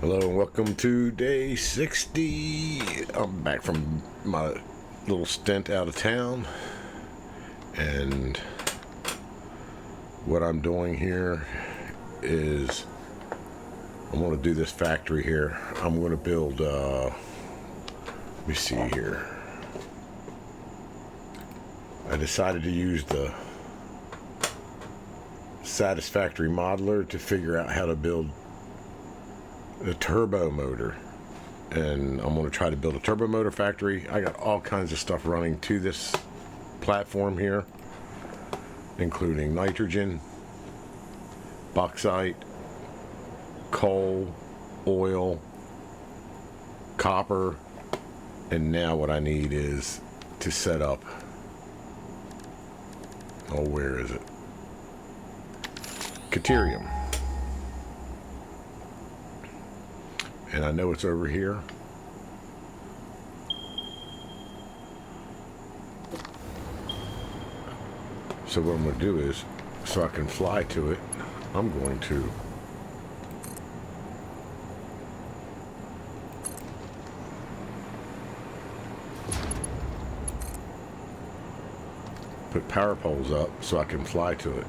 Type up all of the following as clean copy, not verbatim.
Hello and welcome to day 60. I'm back from my little stint out of town, and what I'm doing here is I'm going to do this factory here. I'm going to build let me see here. I decided to use the Satisfactory modeler to figure out how to build a turbo motor, and I'm going to try to build a turbo motor factory. I got all kinds of stuff running to this platform here, including nitrogen, bauxite, coal, oil, copper, and now what I need is to set up, oh, where is it? Deuterium. And I know it's over here. So what I'm going to do is, so I can fly to it, I'm going to put power poles up so I can fly to it.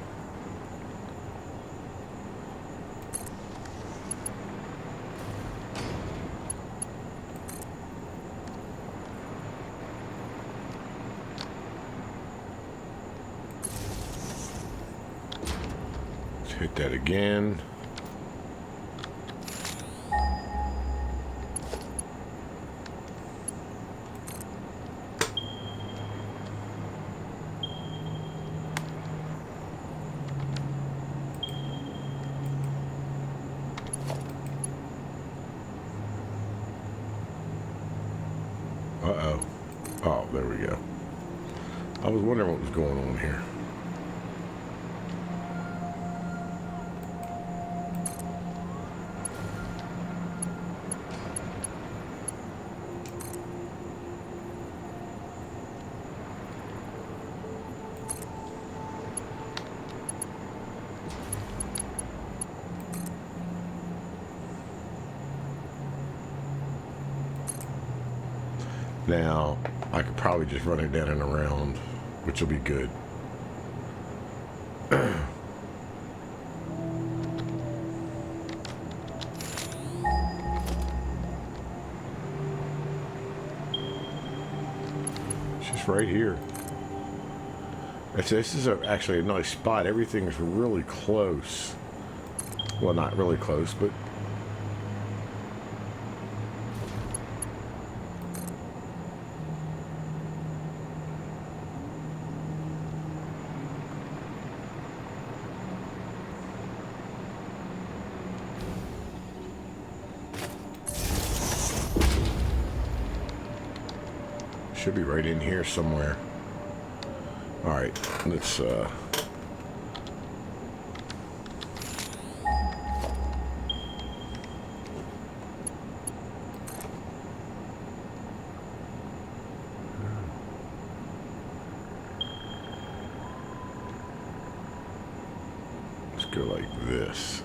Hit that again. Uh-oh. Oh, there we go. I was wondering what was going on here. Now, I could probably just run it down and around, which will be good. It's just right here. This is actually a nice spot. Everything's really close. Well, not really close, but should be right in here somewhere. All right, let's go like this.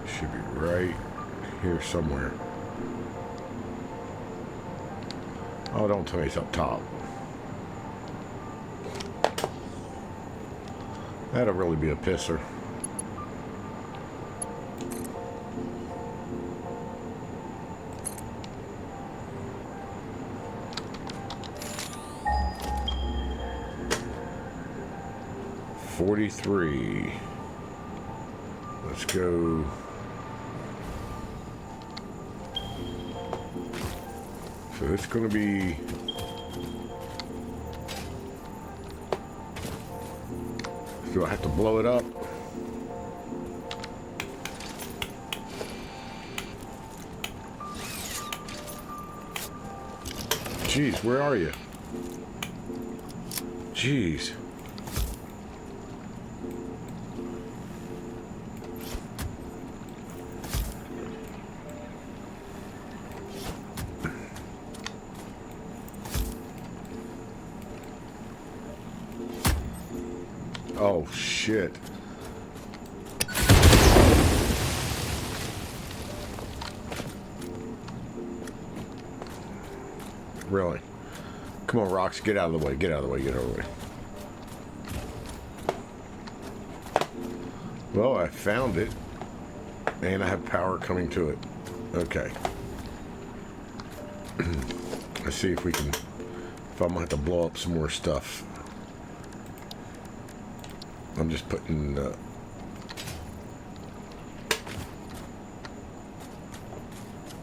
Should be right here somewhere. Oh, don't tell me it's up top. That'll really be a pisser. $43. Let's go. So it's going to be do I have to blow it up? Jeez, where are you? Jeez. Oh, shit. Really? Come on, rocks, get out of the way, get out of the way, get out of the way. Well, I found it, and I have power coming to it. Okay. Let's see if we can, if I'm gonna have to blow up some more stuff. I'm just putting,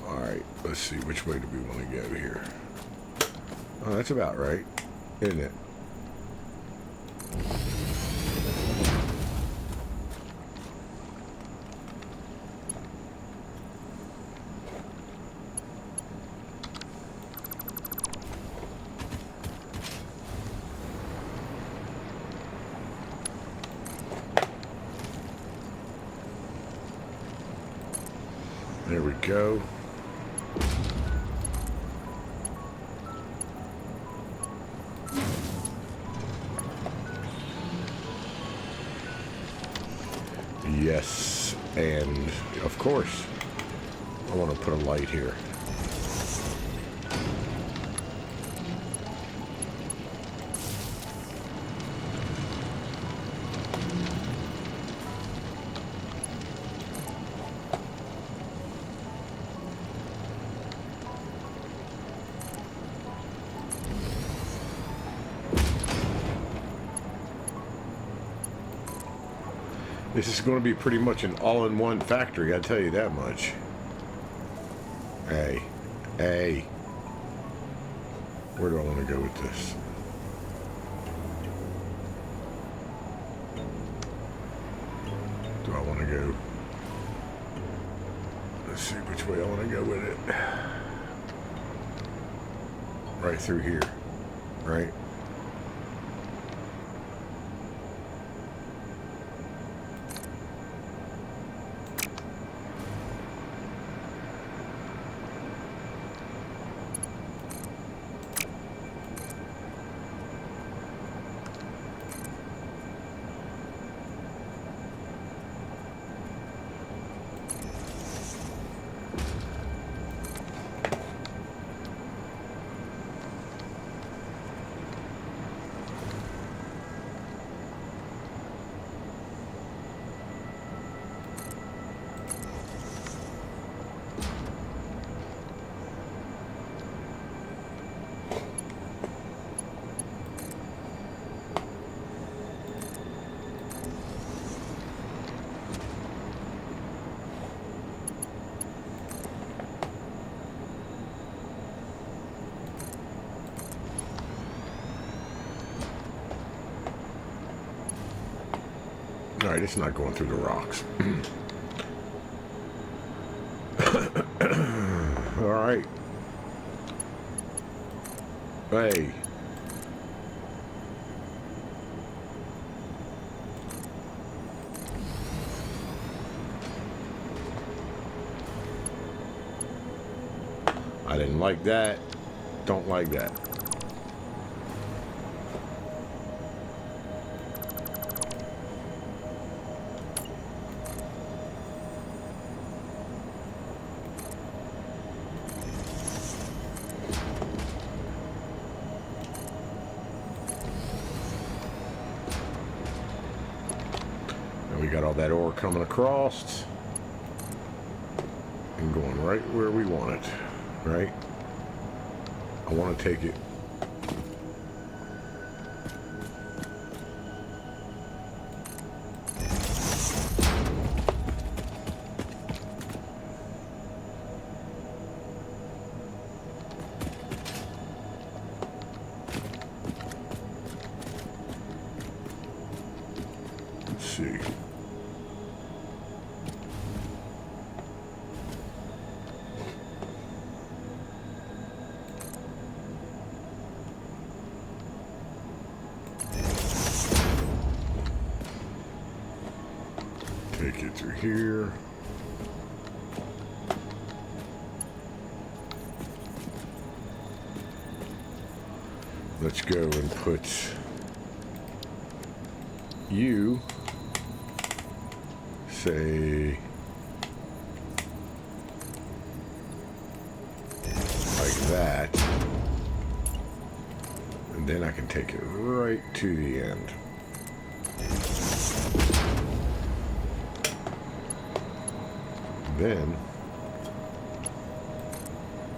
alright, let's see, which way do we want to go here? Oh, that's about right, isn't it? There we go. Yes, and of course, I want to put a light here. This is going to be pretty much an all-in-one factory, I tell you that much. Hey, hey. Where do I want to go with this? Do I want to go? Let's see which way I want to go with it. Right through here, right? Alright, it's not going through the rocks. Alright. Hey. I didn't like that. Don't like that. We got all that ore coming across and going right where we want it, right? I want to take it. Let's see. Take it through here. Let's go and put you, say, like that. And then I can take it right to the end. Then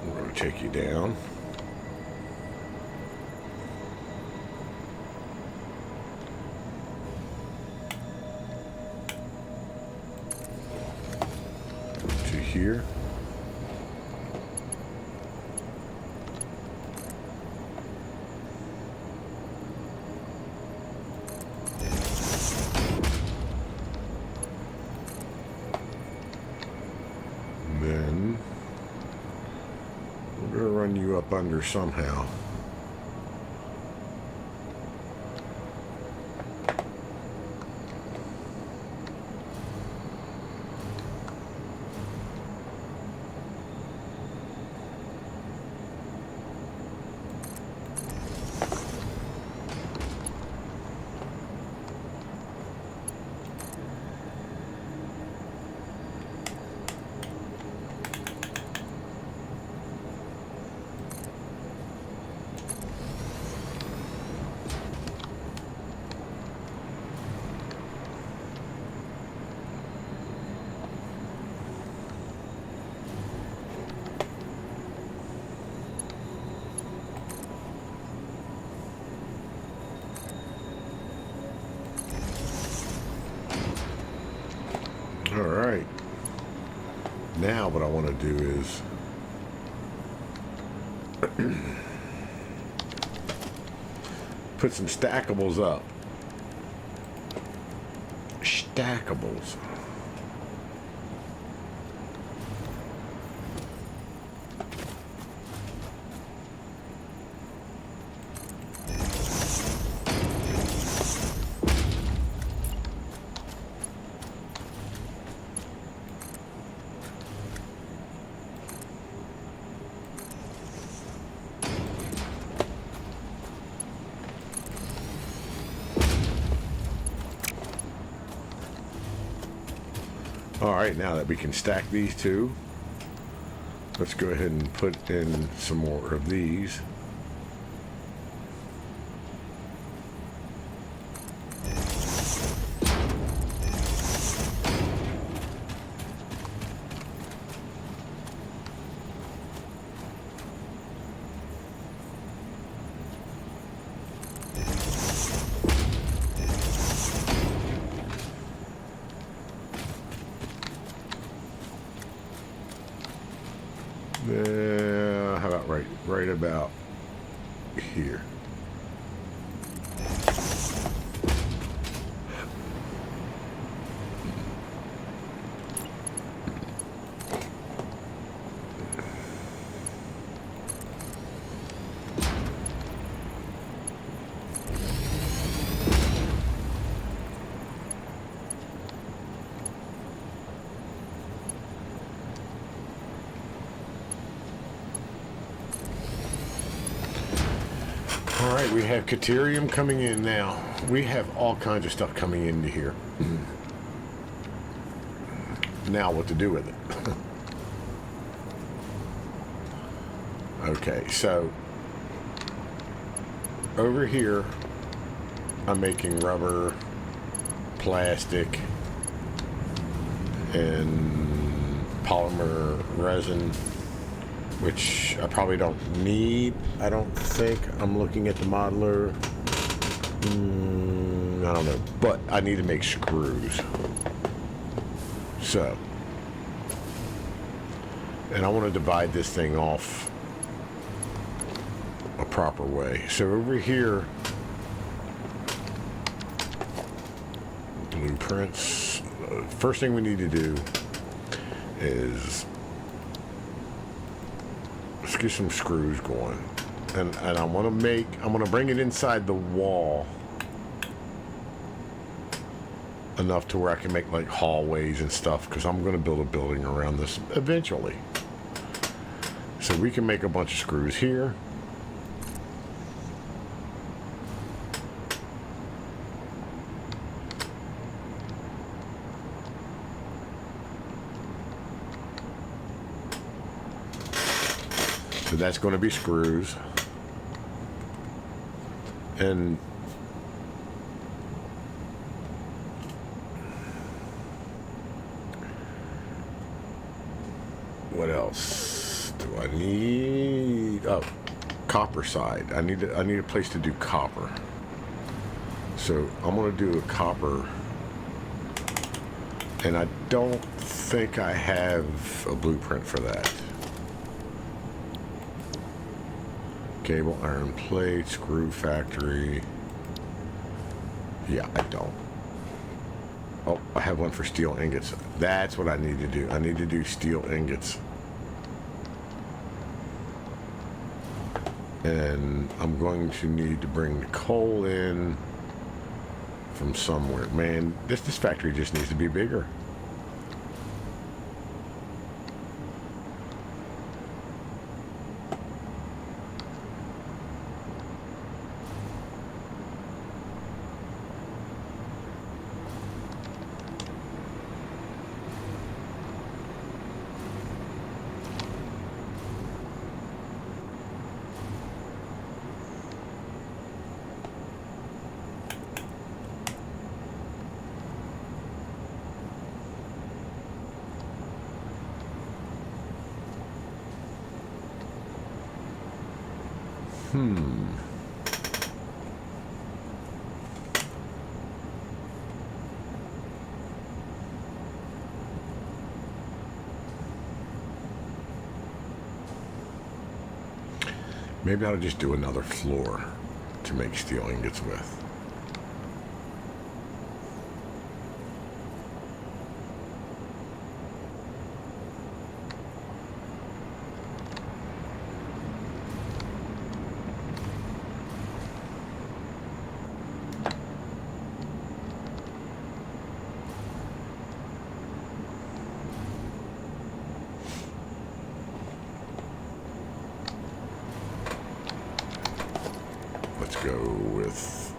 we're going to take you down. To here. Then we're going to run you up under somehow. All right. Now what I want to do is put some stackables up. Stackables. All right, now that we can stack these two, let's go ahead and put in some more of these. How about right about here? All right, we have Caterium coming in now. We have all kinds of stuff coming into here. Now what to do with it? Okay, so over here I'm making rubber, plastic, and polymer resin, which I probably don't need. I don't think. I'm looking at the modeler. I don't know, but I need to make screws. So, and I want to divide this thing off a proper way. So over here, blueprints. First thing we need to do is let's get some screws going, and I want to bring it inside the wall enough to where I can make like hallways and stuff, because I'm going to build a building around this eventually. So we can make a bunch of screws here. So that's going to be screws. And what else do I need? Oh, copper side. I need a place to do copper. So I'm gonna do a copper, and I don't think I have a blueprint for that. Cable, iron plate, screw factory. Yeah, I don't. Oh, I have one for steel ingots. That's what I need to do. I need to do steel ingots. And I'm going to need to bring the coal in from somewhere. Man, this factory just needs to be bigger. Maybe I'll just do another floor to make steel ingots with. Let's go with...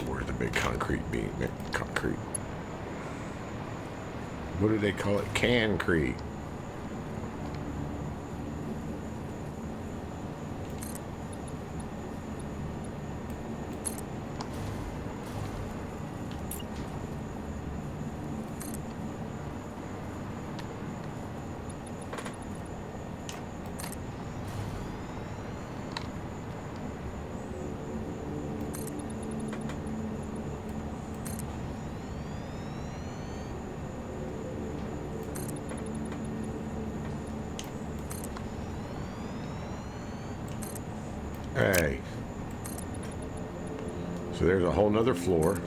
where's the big concrete beam? Concrete. What do they call it? Cancrete. Hey. So there's a whole nother floor.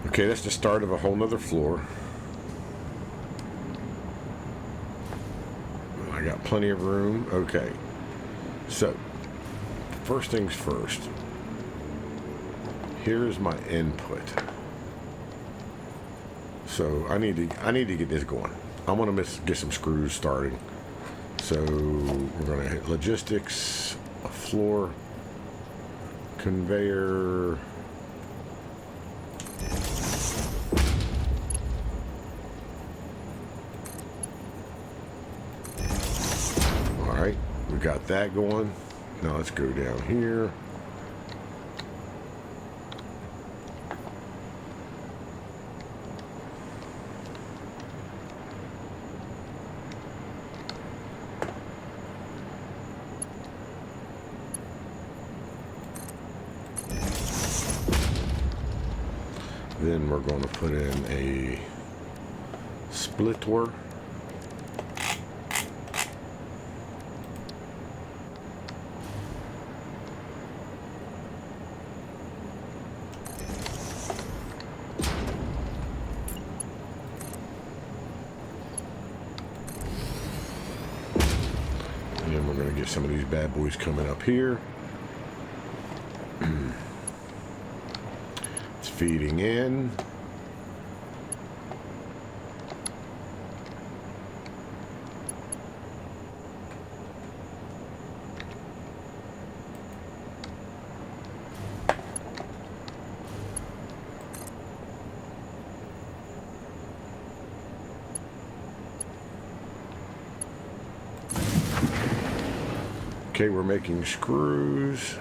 Okay, that's the start of a whole nother floor. I got plenty of room. Okay. So, first things first. Here's my input. So I need to get this going. I want to get some screws starting. So we're going to hit logistics, a floor, conveyor. We got that going. Now let's go down here. Then we're going to put in a splitter. get some of these bad boys coming up here. It's feeding in. Okay, we're making screws.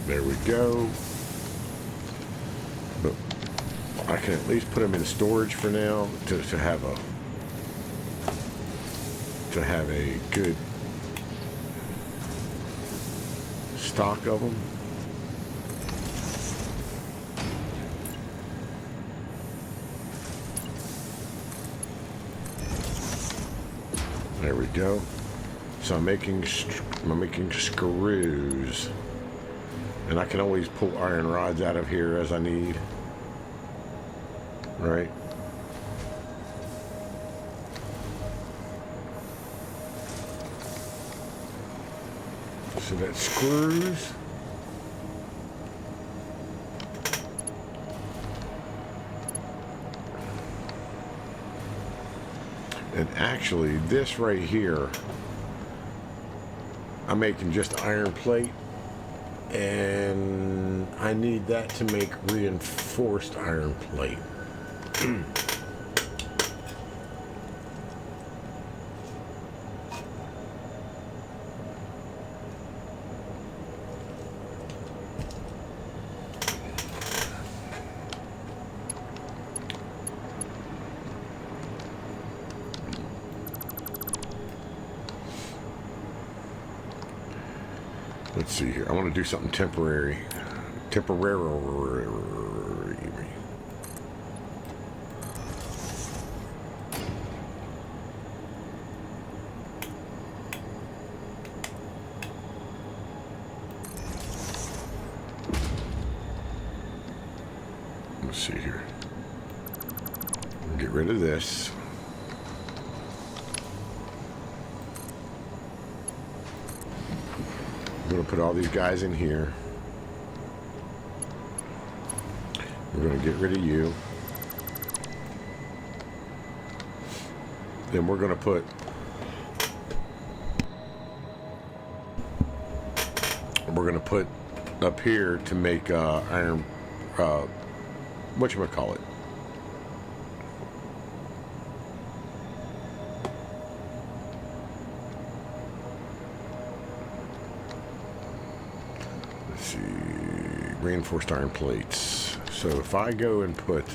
There we go. But I can at least put them in storage for now to have a good stock of them. There we go. So I'm making screws, and I can always pull iron rods out of here as I need. Right. So that's screws. And actually, this right here, I'm making just iron plate, and I need that to make reinforced iron plate. Let's see here. I want to do something temporary. Let's see here. Get rid of this. I'm going to put all these guys in here. We're going to get rid of you. Then we're going to put up here to make iron, whatchamacallit. Reinforced iron plates. So if I go and put,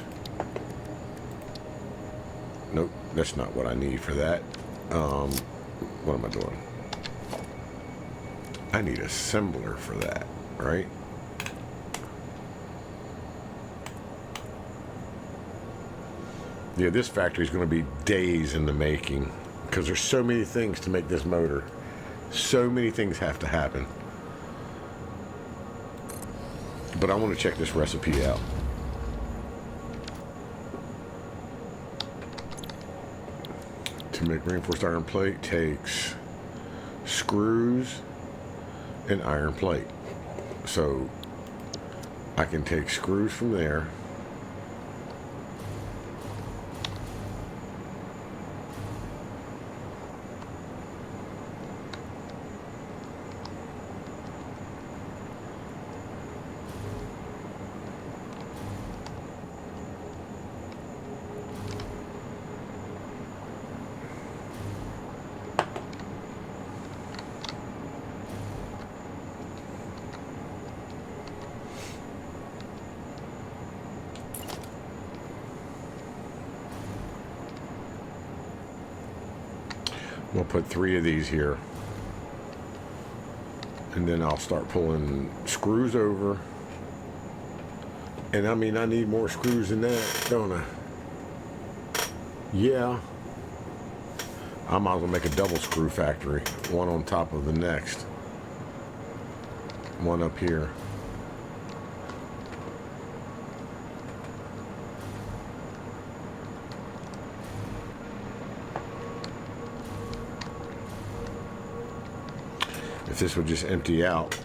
nope, that's not what I need for that. What am I doing? I need a assembler for that, right? Yeah, this factory is going to be days in the making because there's so many things to make this motor. So many things have to happen. But I want to check this recipe out. To make reinforced iron plate takes screws and iron plate. So I can take screws from there. We'll put 3 of these here. And then I'll start pulling screws over. And I mean, I need more screws than that, don't I? Yeah. I might as well make a double screw factory, one on top of the next. one up here. If this would just empty out,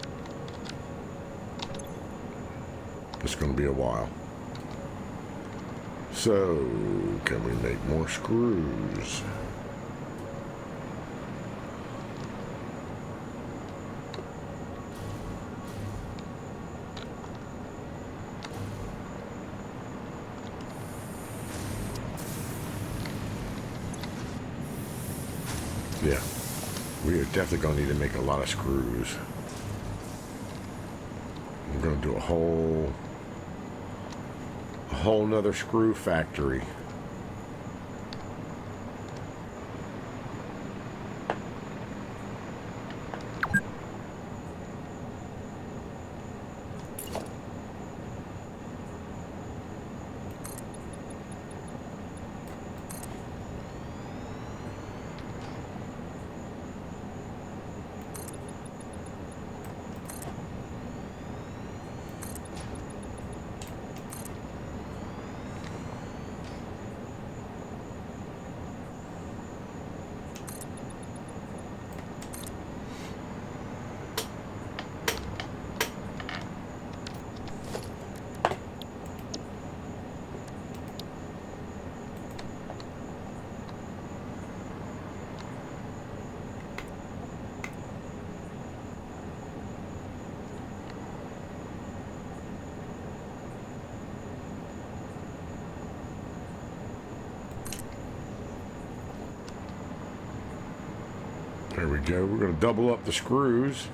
it's going to be a while. So, can we make more screws? Yeah, we are definitely going to need to make a lot of screws. We're going to do a whole nother screw factory. There we go. We're going to double up the screws.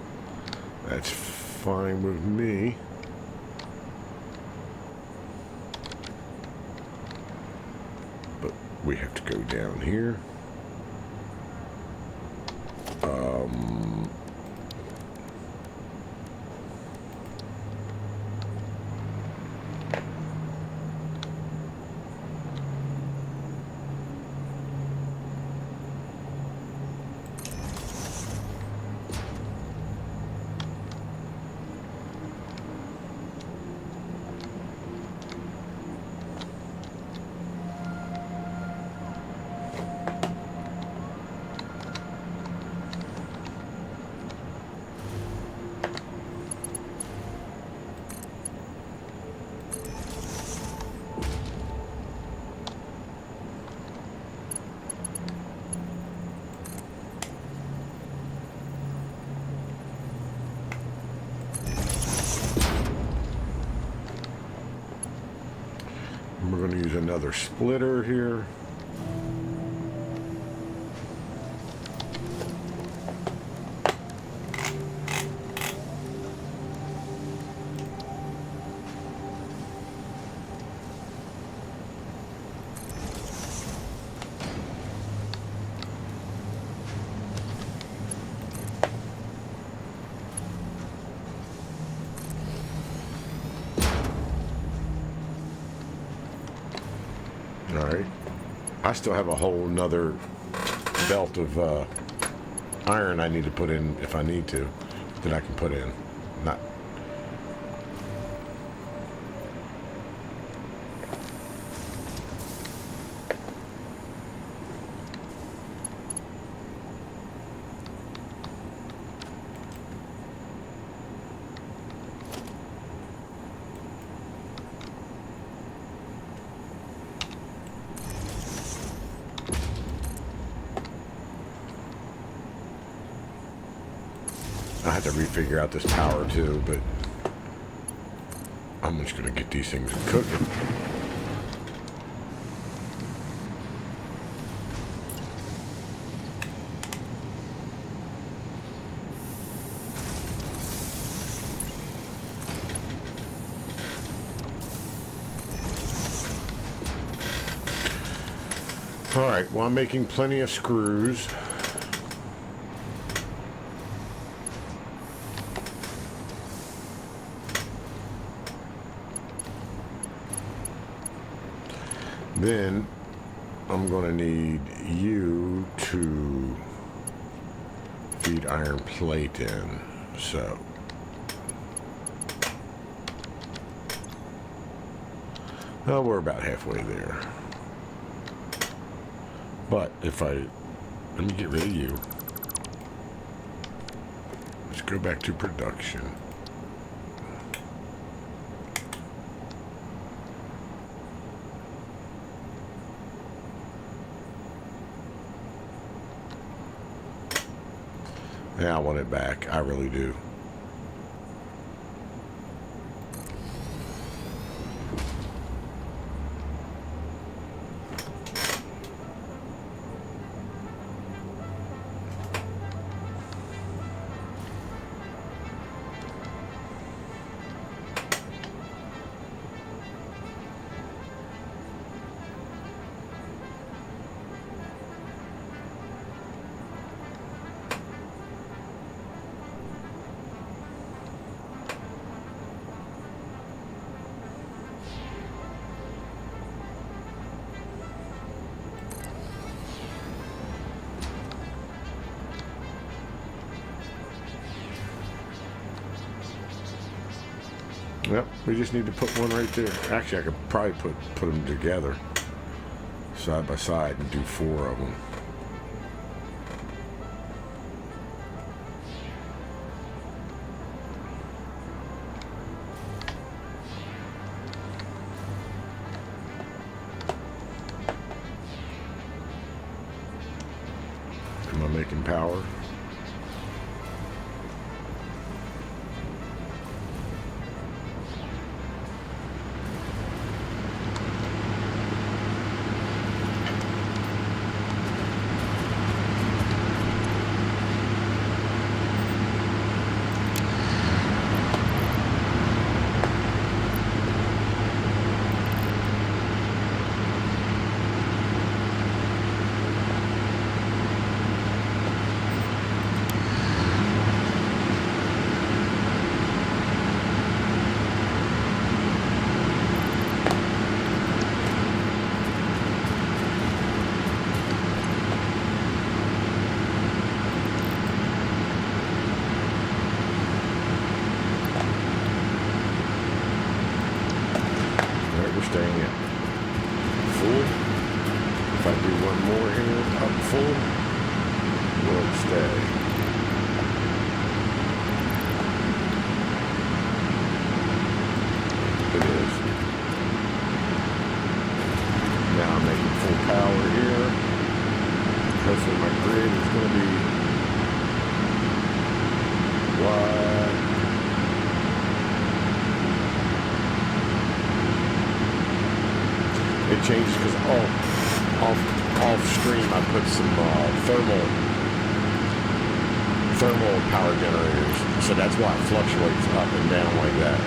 That's fine with me. But we have to go down here. We're going to use another splitter here. Alright. I still have a whole nother belt of iron I need to put in if I need to, that I can put in. Not. I have to refigure out this power too, but I'm just going to get these things cooking. All right, well, I'm making plenty of screws. Then I'm going to need you to feed iron plate in. So Well, we're about halfway there. But if let me get rid of you. Let's go back to production. Yeah, I want it back. I really do. Yep, we just need to put one right there. Actually, I could probably put them together, side by side, and do 4 of them. Am I making power? Staying at full. If I do one more here, up full, will it stay? It is. Now I'm making full power here. Hopefully my grid is going to be wide. It changes because off stream I put some thermal power generators, so that's why it fluctuates up and down like that.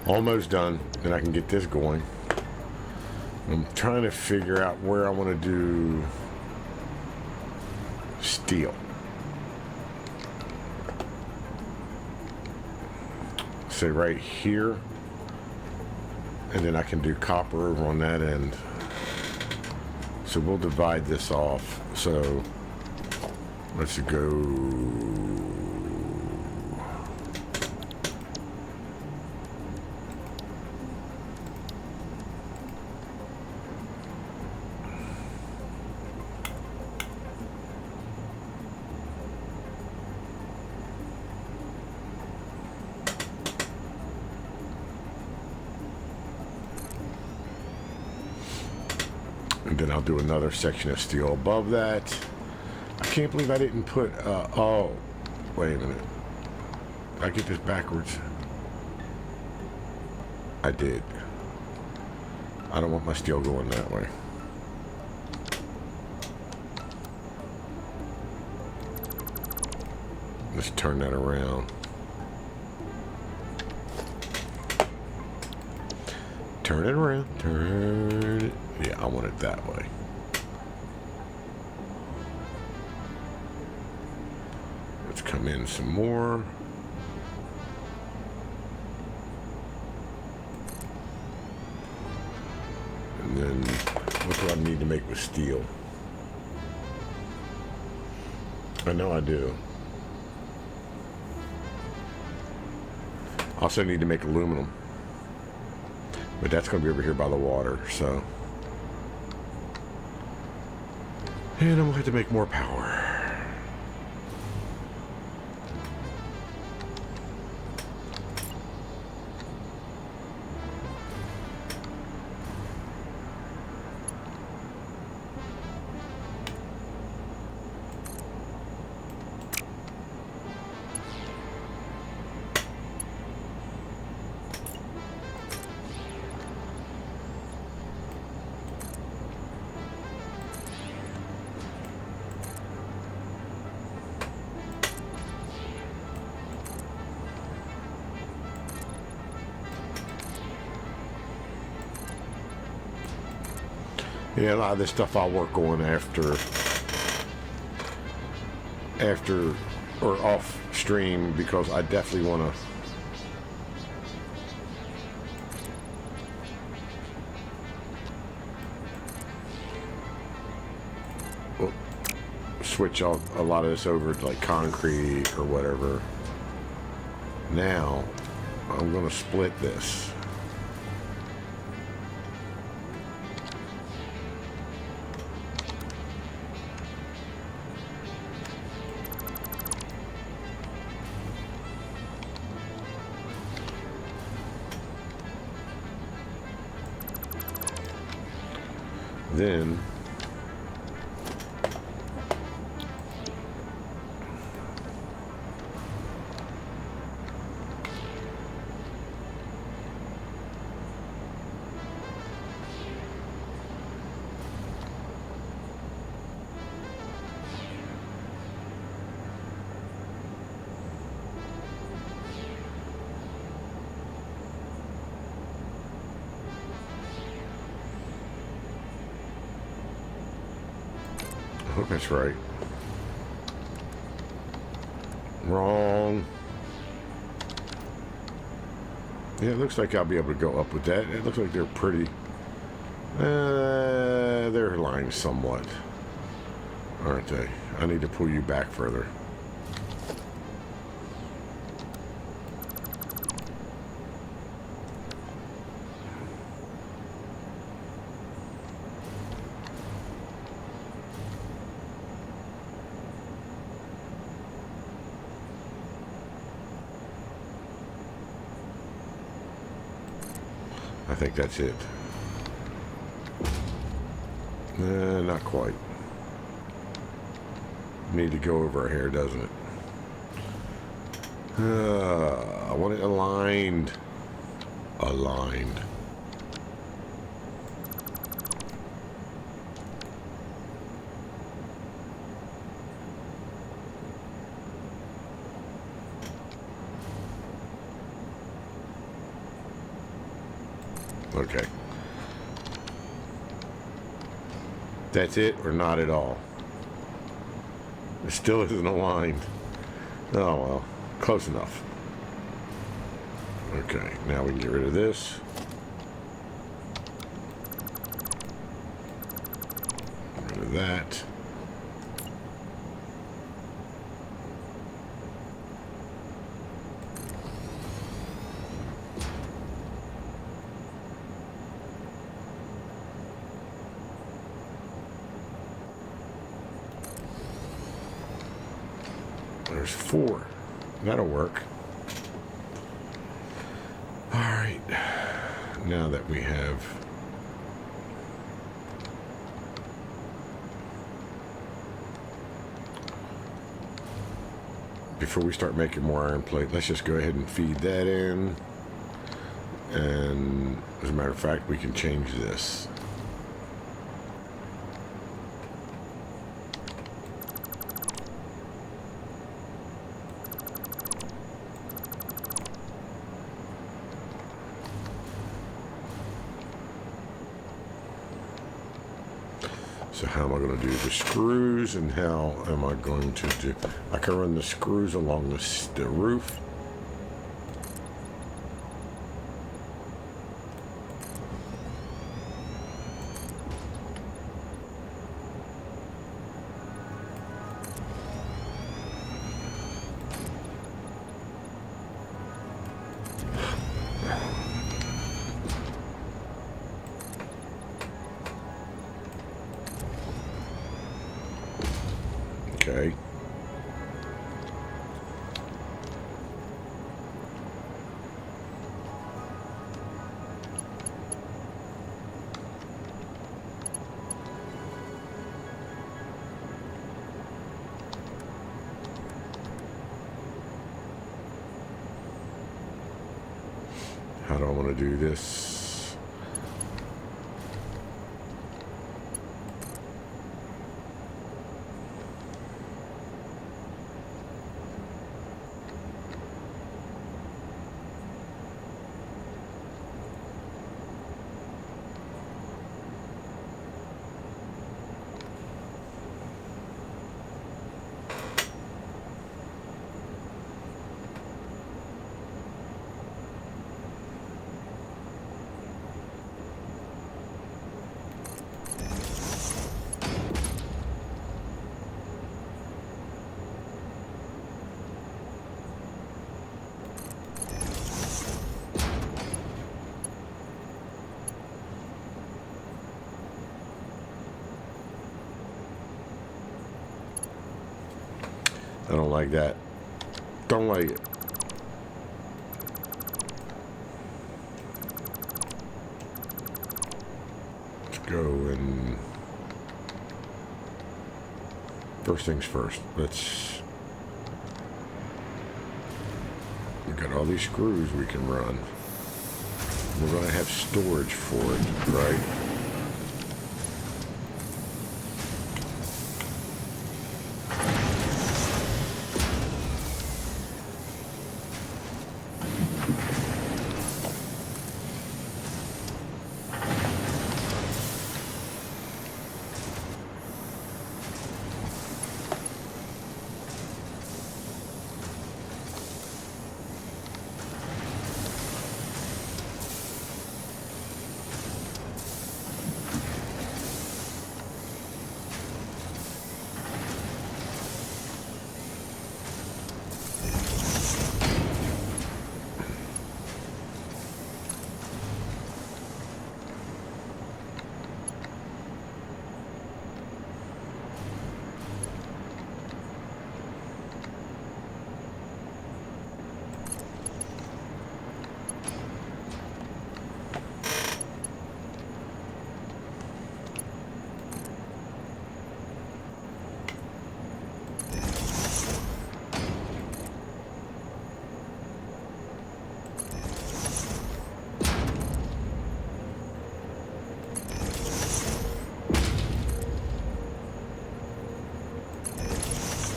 Almost done, and I can get this going. I'm trying to figure out where I want to do steel. Say right here, and then I can do copper over on that end. So we'll divide this off. So let's go. And then I'll do another section of steel above that. I can't believe I didn't put, oh, wait a minute. Did I get this backwards? I did. I don't want my steel going that way. Let's turn that around. Turn it around. Turn it. Yeah, I want it that way. Let's come in some more. And then what do I need to make with steel? I know I do. Also need to make aluminum. But that's going to be over here by the water, so. And I'm going to have to make more power. Yeah, a lot of this stuff I'll work on after or off stream, because I definitely want to switch a lot of this over to like concrete or whatever. Now I'm going to split this. Then I hope that's right. Wrong. Yeah, it looks like I'll be able to go up with that. It looks like they're pretty. They're aligned somewhat, aren't they? I need to pull you back further. I think that's it. Not quite. Need to go over our hair, doesn't it? I want it aligned. Aligned. Okay. That's it, or not at all? It still isn't aligned. Oh well, close enough. Okay, now we can get rid of this. Get rid of that. There's 4. That'll work. All right. Now that we have before we start making more iron plate, let's just go ahead and feed that in. And as a matter of fact, we can change this. So how am I going to do the screws, and how am I going to do... I can run the screws along the roof. Okay. How do I want to do this? I don't like that. Don't like it. Let's go and... First things first. Let's... We've got all these screws we can run. We're going to have storage for it, right?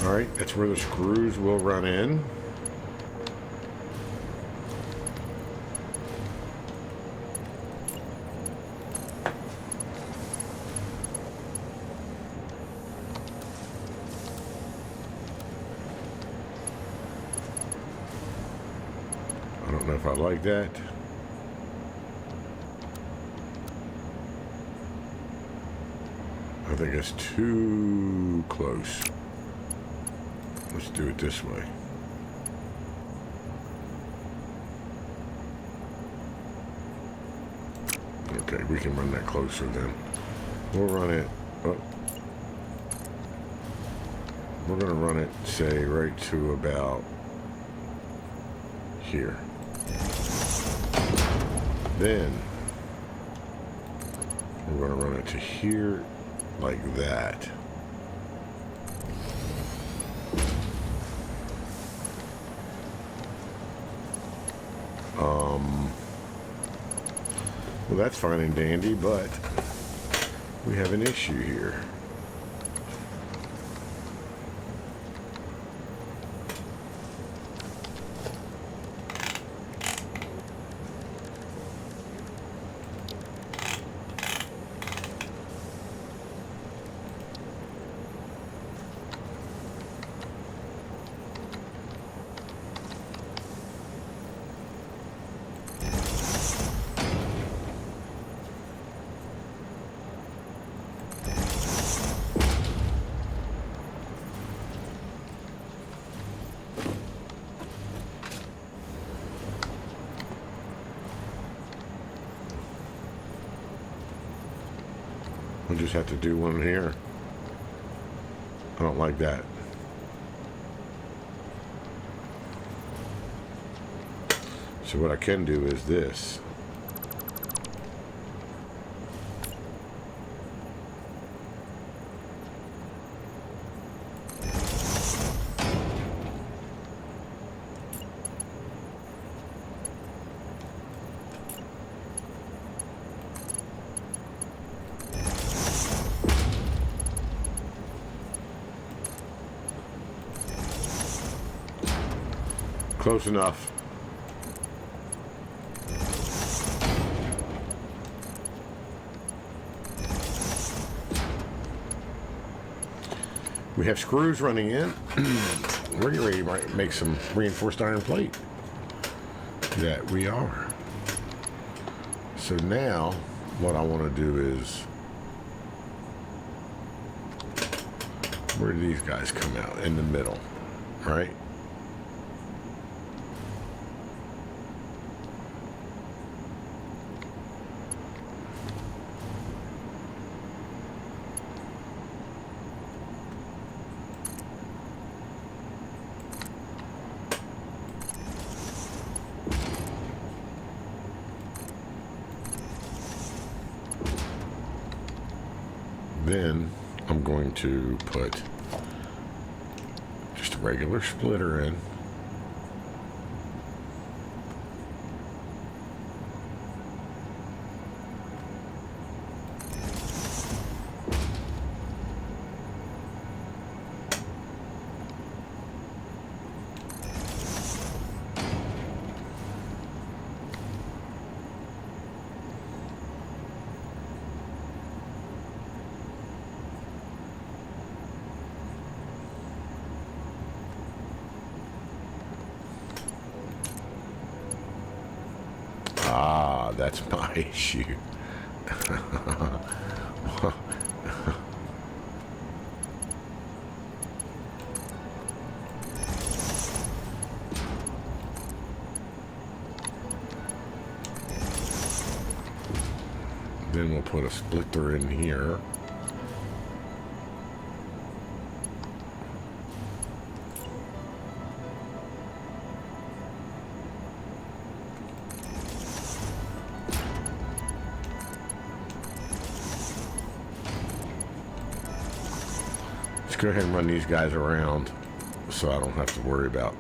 Alright, that's where the screws will run in. I don't know if I like that. I think it's too close. Let's do it this way. Okay, we can run that closer then. We'll run it. Oh. We're going to run it, say, right to about here. Then we're going to run it to here like that. Well, that's fine and dandy, but we have an issue here. just have to do one here. I don't like that. So what I can do is this. Close enough. We have screws running in. We're getting ready to make some reinforced iron plate. That we are. So now, what I want to do is, where do these guys come out? In the middle, right? Then I'm going to put just a regular splitter in. Ah, that's my issue. Then we'll put a splitter in here. Go ahead and run these guys around so I don't have to worry about.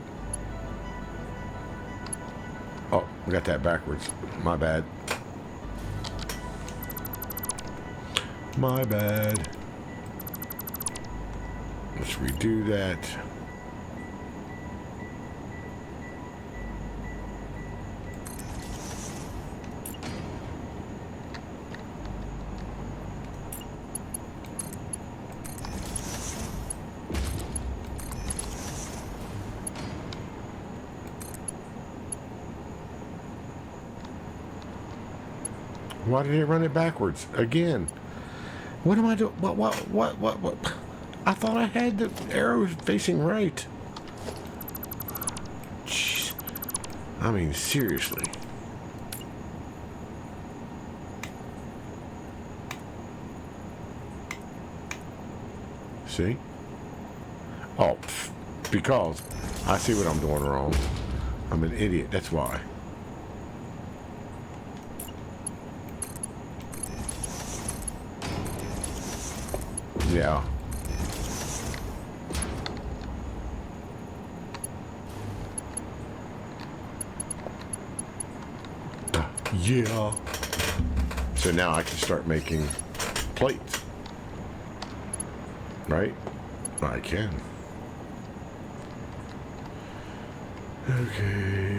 Oh, we got that backwards. My bad. My bad. Let's redo that. Why did it run it backwards again? What am I doing? What? I thought I had the arrows facing right. Jeez. I mean, seriously. See? Oh, because I see what I'm doing wrong. I'm an idiot. That's why. Yeah. Yeah. So now I can start making plates. Right? I can. Okay.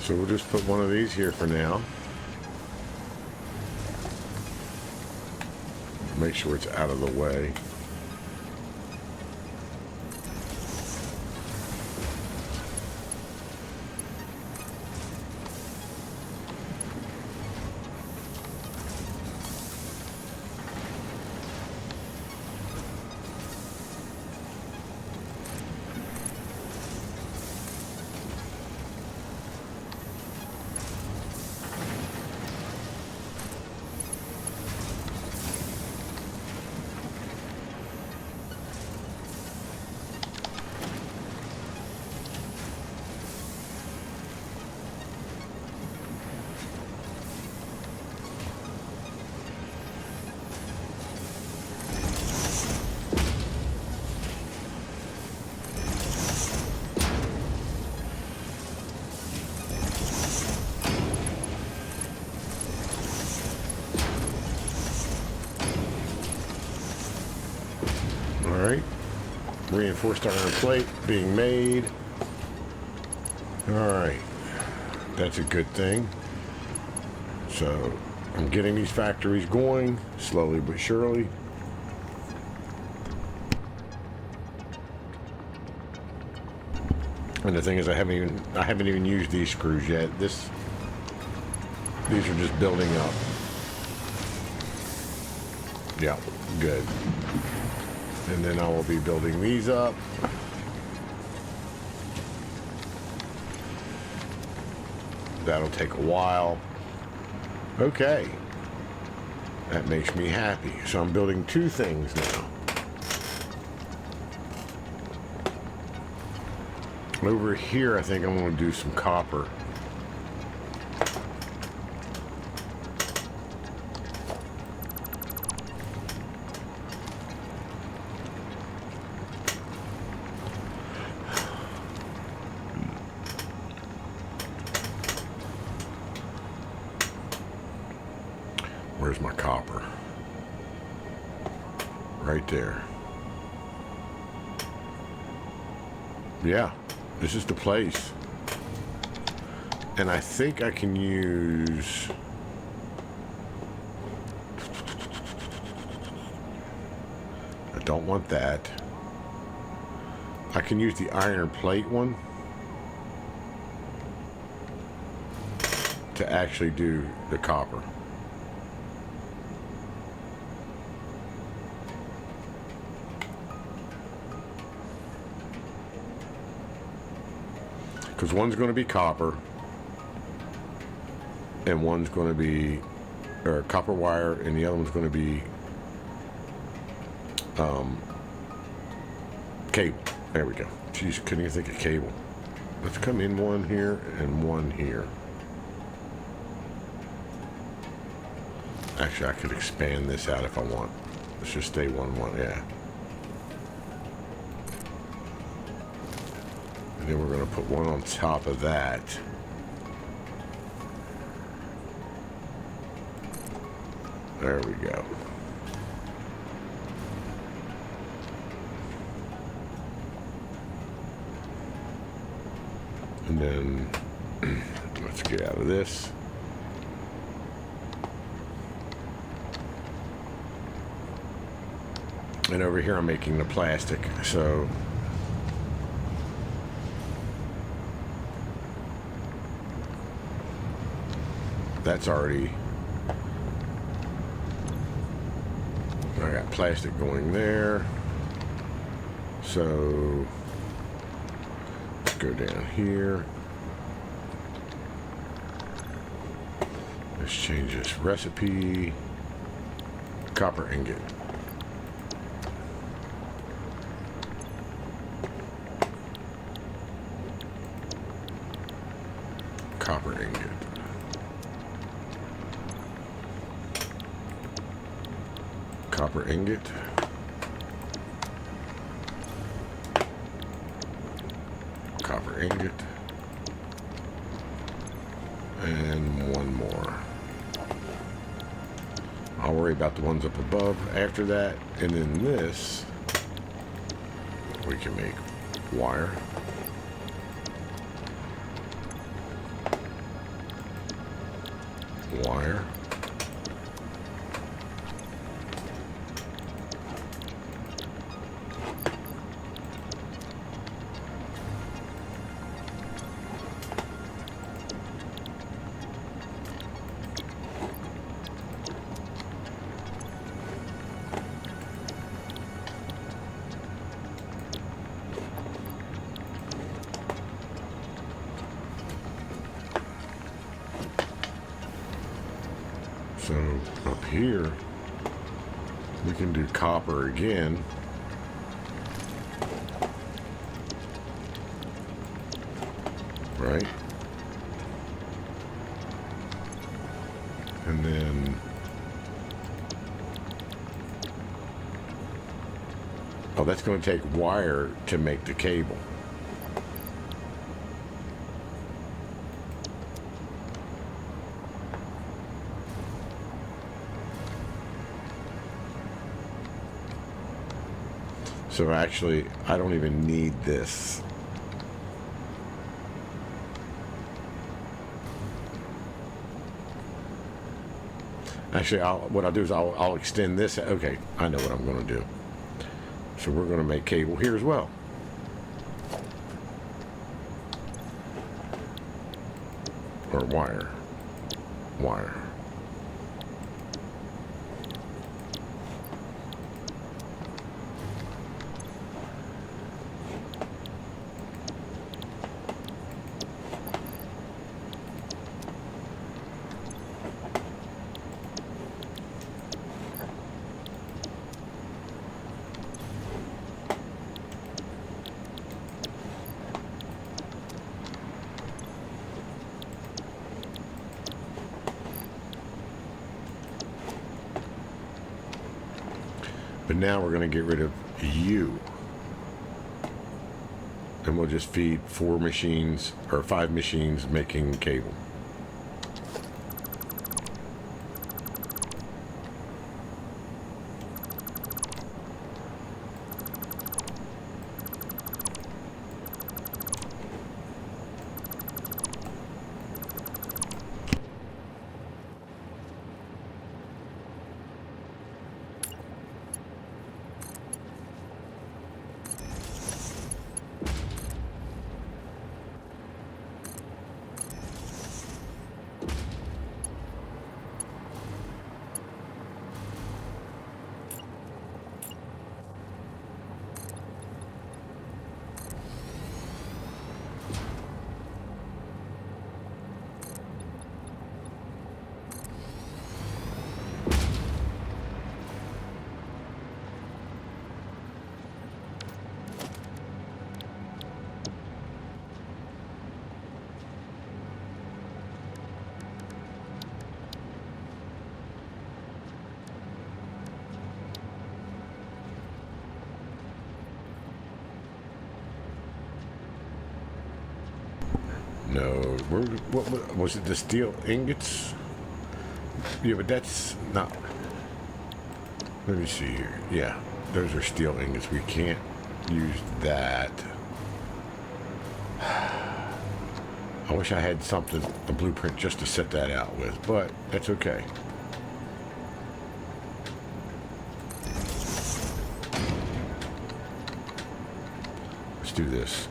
So we'll just put one of these here for now. Make sure it's out of the way. Alright, reinforced iron plate being made. Alright, that's a good thing. So, I'm getting these factories going, slowly but surely. And the thing is, I haven't even used these screws yet. These are just building up. Yeah, good. And then I will be building these up. That'll take a while. Okay. That makes me happy. So I'm building two things now. Over here, I think I'm going to do some copper. Where's my copper? Right there. Yeah, this is the place. And I think I can use... I don't want that. I can use the iron plate one to actually do the copper. Because one's going to be copper, and one's going to be copper wire, and the other one's going to be cable. There we go. Jeez, couldn't even think of cable. Let's come in one here and one here. Actually, I could expand this out if I want. Let's just stay one, yeah. And then we're going to put one on top of that. There we go. And then let's get out of this. And over here I'm making the plastic, so that's already, I got plastic going there. So let's go down here. Let's change this recipe. Copper ingot. Copper ingot. Copper ingot. Copper ingot. And one more. I'll worry about the ones up above after that. And then this, we can make wire. wire. So up here, we can do copper again. Right? And then, oh, that's going to take wire to make the cable. So actually, I don't even need this. Actually, what I'll do is I'll extend this. Okay, I know what I'm going to do. So we're going to make cable here as well. Or wire. Wire. But now we're going to get rid of you. And we'll just feed 4 machines or 5 machines making cable. No, what was it? The steel ingots? Yeah, but that's not. Let me see here. Yeah, those are steel ingots. We can't use that. I wish I had something, a blueprint just to set that out with, but that's okay. Let's do this.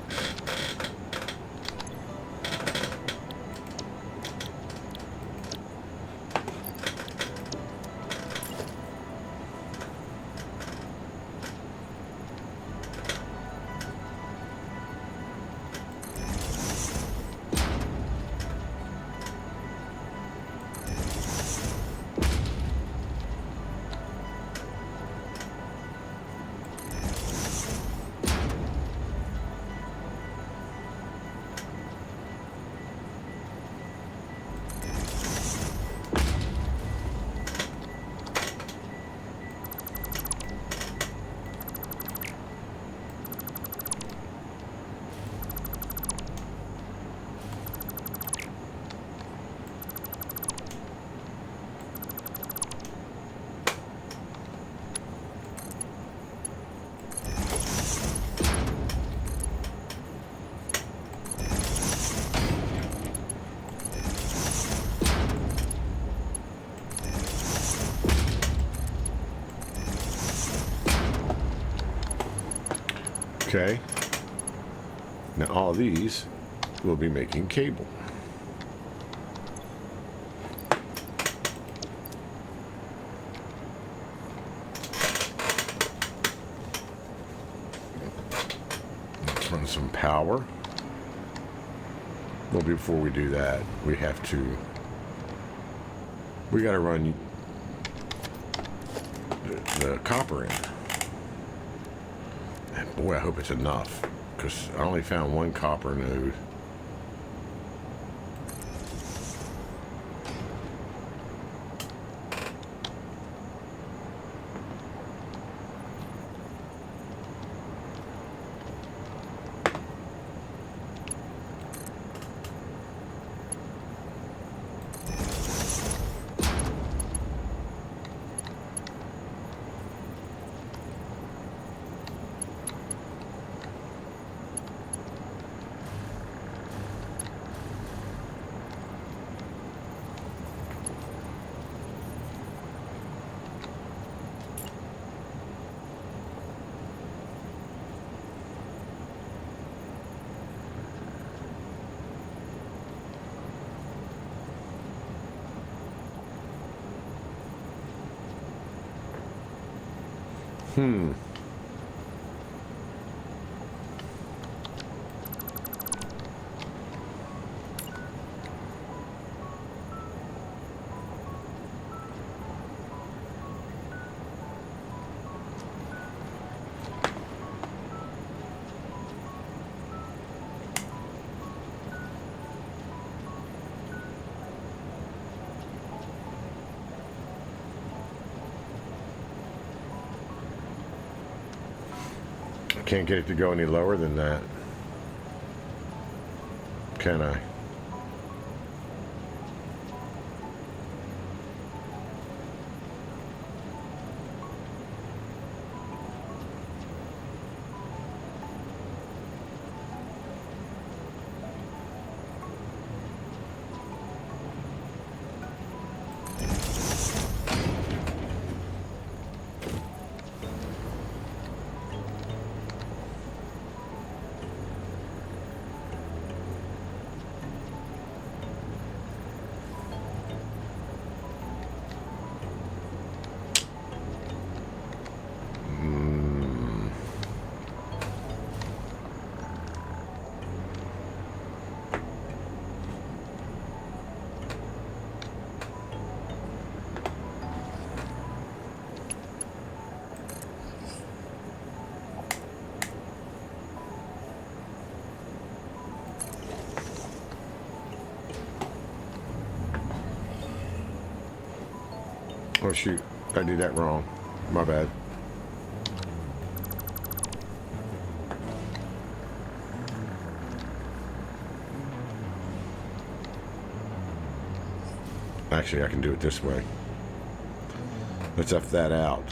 Okay. Now all these will be making cable. Let's run some power. Well, before we do that, we got to run the copper in. And boy, I hope it's enough, because I only found one copper node. Can't get it to go any lower than that, can I? Oh shoot, I did that wrong. My bad. Actually, I can do it this way. Let's F that out.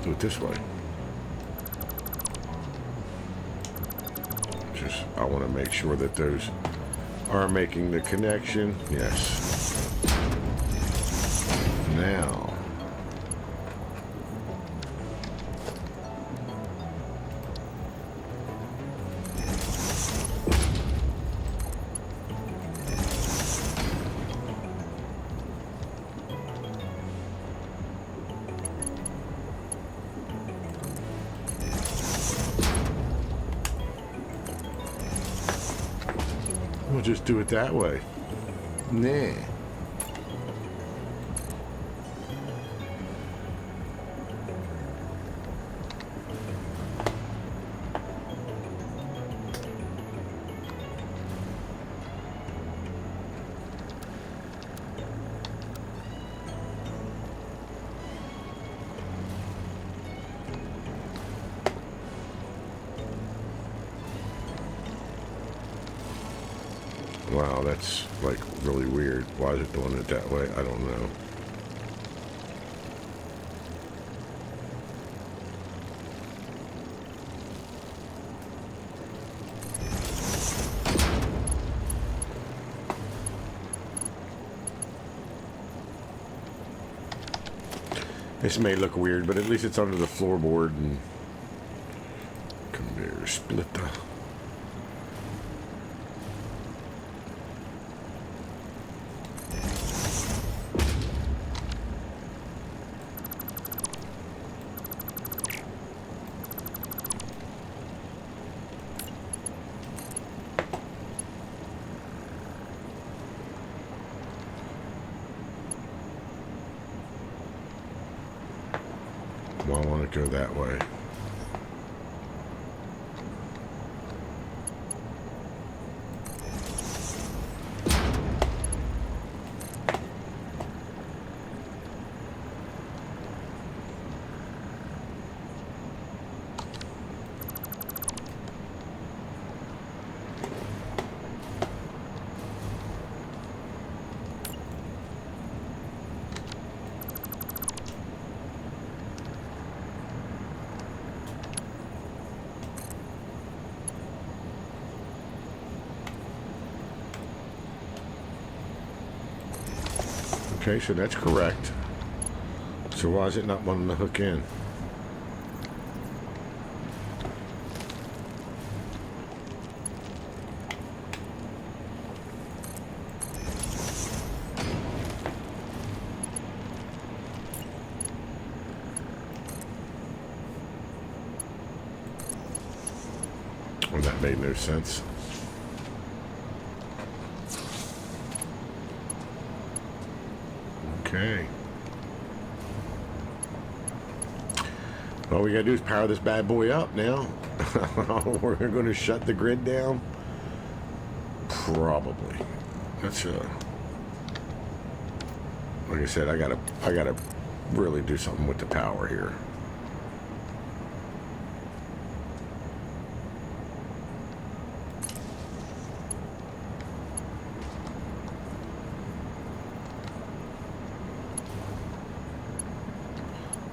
Do it this way. Just, I want to make sure that those are making the connection. Yes. Now. We'll just do it that way. Nah. Wow, that's like really weird. Why is it doing it that way? I don't know. This may look weird, but at least it's under the floorboard and conveyor splitter. Well, I want to go that way. Okay, so that's correct. So why is it not wanting to hook in? Well, that made no sense. Okay. All we gotta do is power this bad boy up now. We're gonna shut the grid down. Probably. That's like I said, I gotta really do something with the power here.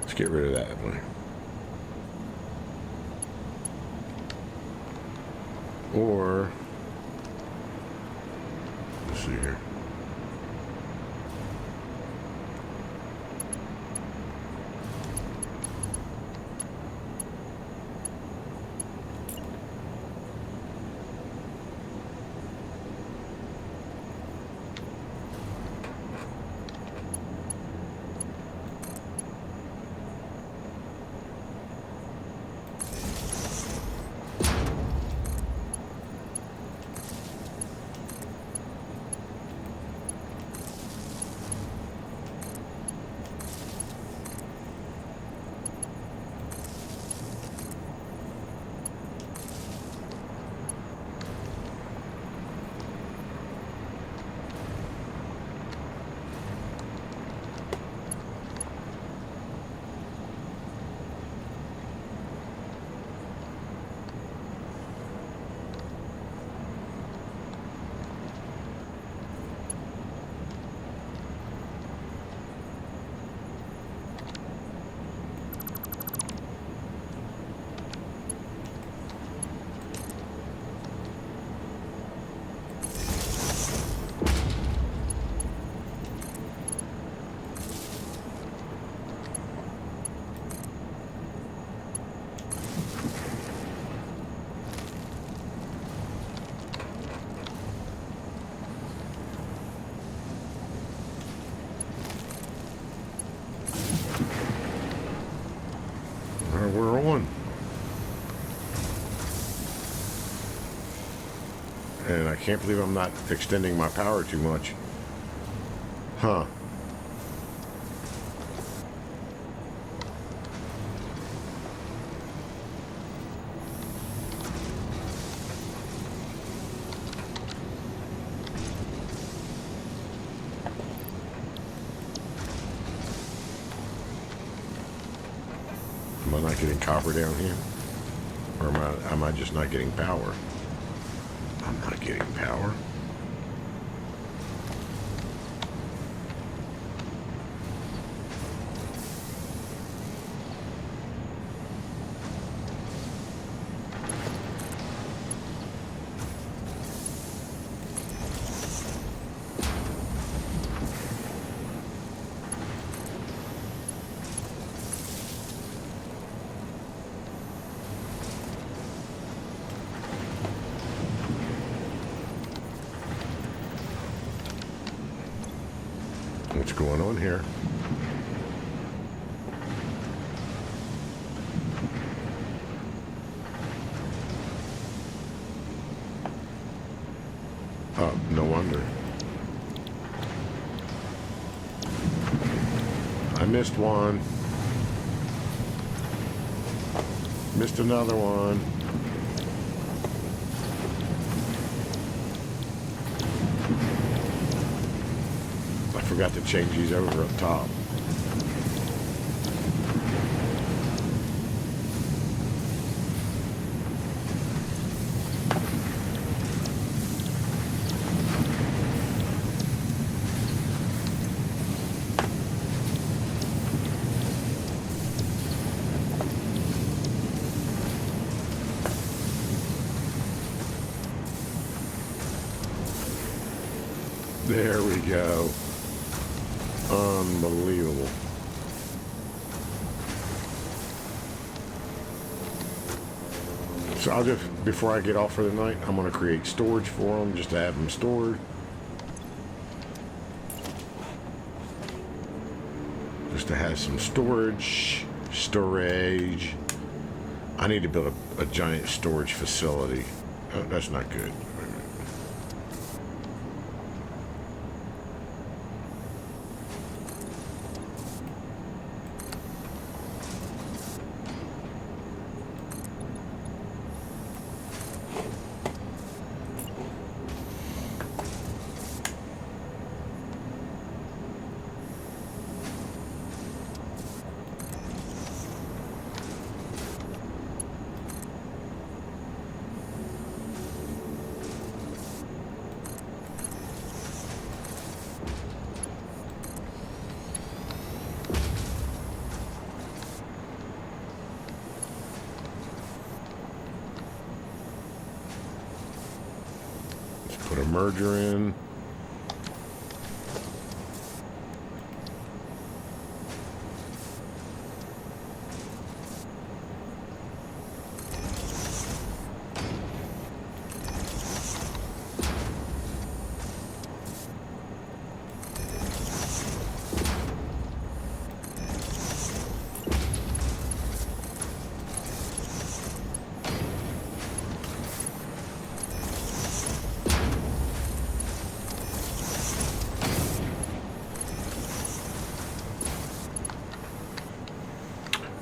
Let's get rid of that one. Or, let's see here. We're on. And I can't believe I'm not extending my power too much. Huh. Am I not getting copper down here? Or am I just not getting power? I'm not getting power. going on here? Oh, no wonder. I missed one. Missed another one. I forgot to change these over up top. There we go. Unbelievable. So I'll just, before I get off for the night, I'm going to create storage for them just to have them stored. Just to have some storage. I need to build a giant storage facility. Oh, that's not good. Put a merger in.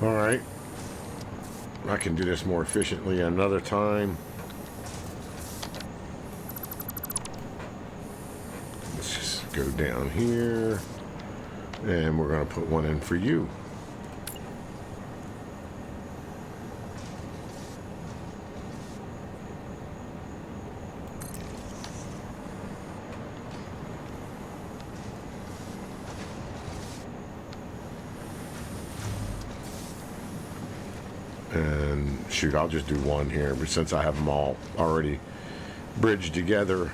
All right, I can do this more efficiently another time. Let's just go down here, and we're going to put one in for you. And shoot, I'll just do one here, but since I have them all already bridged together.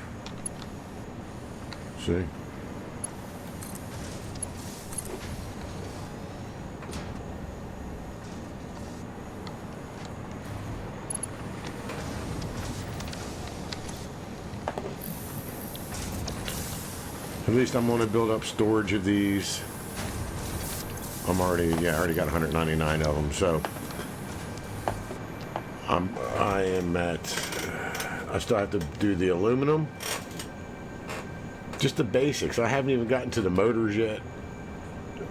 See? At least I'm going to build up storage of these. I already got 199 of them, so I still have to do the aluminum. Just the basics. I haven't even gotten to the motors yet.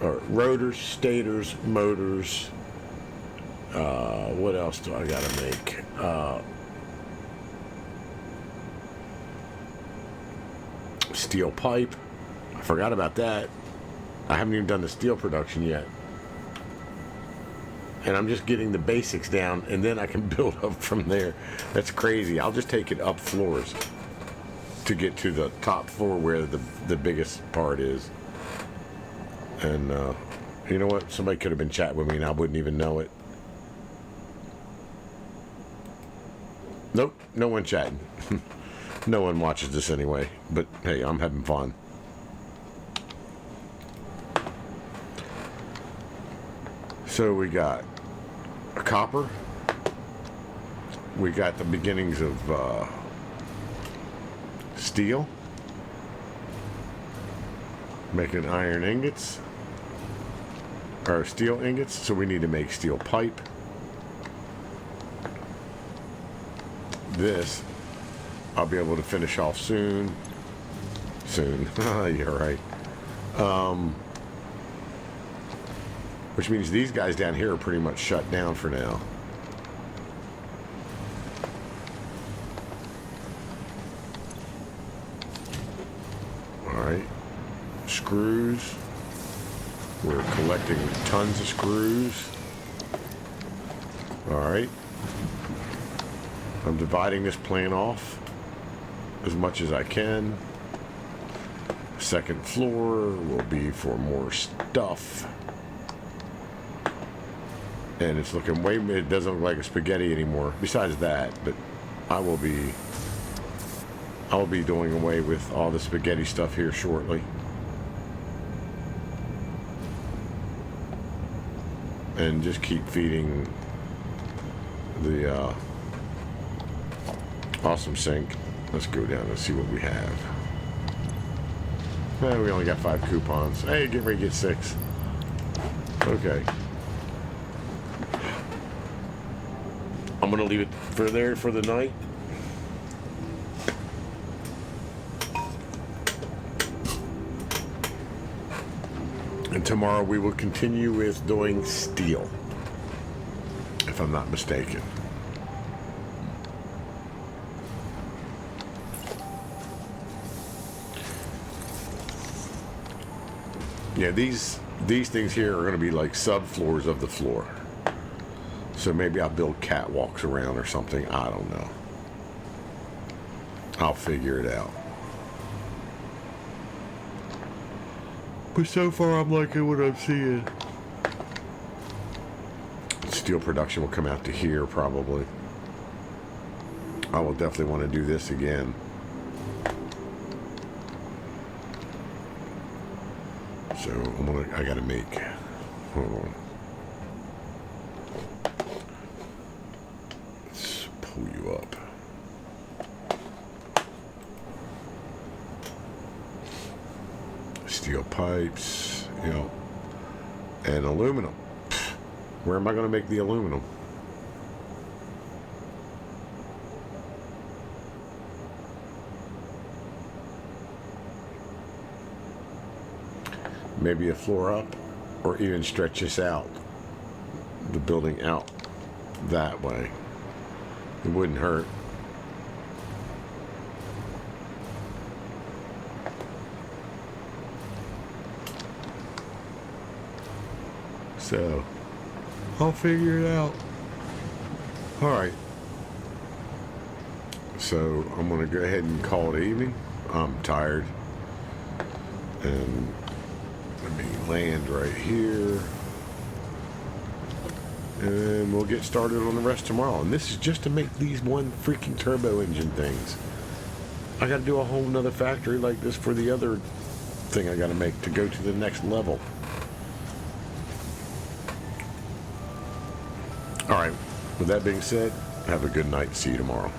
Or rotors, stators, motors. What else do I gotta make? Steel pipe. I forgot about that. I haven't even done the steel production yet. And I'm just getting the basics down, and then I can build up from there. That's crazy. I'll just take it up floors to get to the top floor where the biggest part is. And you know what? Somebody could have been chatting with me and I wouldn't even know it. Nope, no one chatting. No one watches this anyway. But hey, I'm having fun. So we got a copper. We got the beginnings of steel. Making iron ingots. Or steel ingots, so we need to make steel pipe. This I'll be able to finish off soon. You're right. Which means these guys down here are pretty much shut down for now. Alright. Screws. We're collecting tons of screws. Alright. I'm dividing this plane off as much as I can. Second floor will be for more stuff. And it's looking way, it doesn't look like a spaghetti anymore. Besides that, but I will be doing away with all the spaghetti stuff here shortly. And just keep feeding the awesome sink. Let's go down and see what we have. We only got 5 coupons. Hey, get ready to get 6. Okay. I'm gonna leave it for there for the night. And tomorrow we will continue with doing steel, if I'm not mistaken. Yeah, these things here are going to be like subfloors of the floor. So maybe I'll build catwalks around or something. I don't know. I'll figure it out. But so far I'm liking what I'm seeing. Steel production will come out to here probably. I will definitely want to do this again. So I gotta make, hold on. Let's pull you up. Steel pipes, you know, and aluminum. Where am I gonna make the aluminum? Maybe a floor up, or even stretch this out, the building out that way. It wouldn't hurt. So, I'll figure it out. Alright. So, I'm going to go ahead and call it evening. I'm tired. And let me land right here. And we'll get started on the rest tomorrow. And this is just to make these one freaking turbo engine things. I got to do a whole nother factory like this for the other thing I got to make to go to the next level. Alright, with that being said, have a good night. See you tomorrow.